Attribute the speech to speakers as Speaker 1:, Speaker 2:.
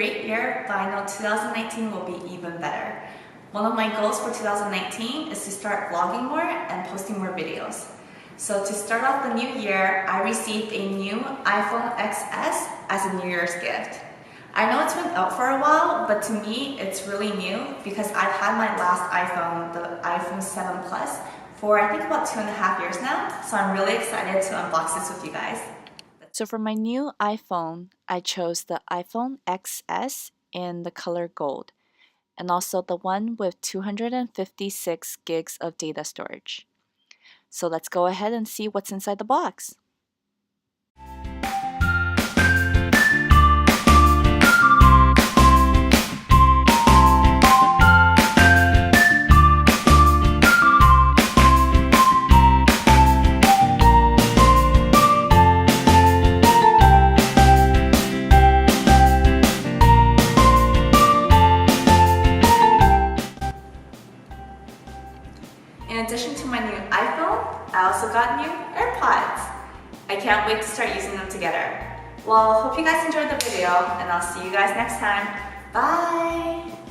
Speaker 1: great year, but I know 2019 will be even better. One of my goals for 2019 is to start vlogging more and posting more videos. So to start off the new year, I received a new iPhone XS as a New Year's gift. I know it's been out for a while, but to me, it's really new because I've had my last iPhone, the iPhone 7 Plus, for I think about 2.5 years now. So I'm really excited to unbox this with you guys.
Speaker 2: So for my new iPhone, I chose the iPhone XS in the color gold, and also the one with 256 gigs of data storage. So let's go ahead and see what's inside the box.
Speaker 1: In addition to my new iPhone, I also got new AirPods. I can't wait to start using them together. Well, hope you guys enjoyed the video, and I'll see you guys next time. Bye!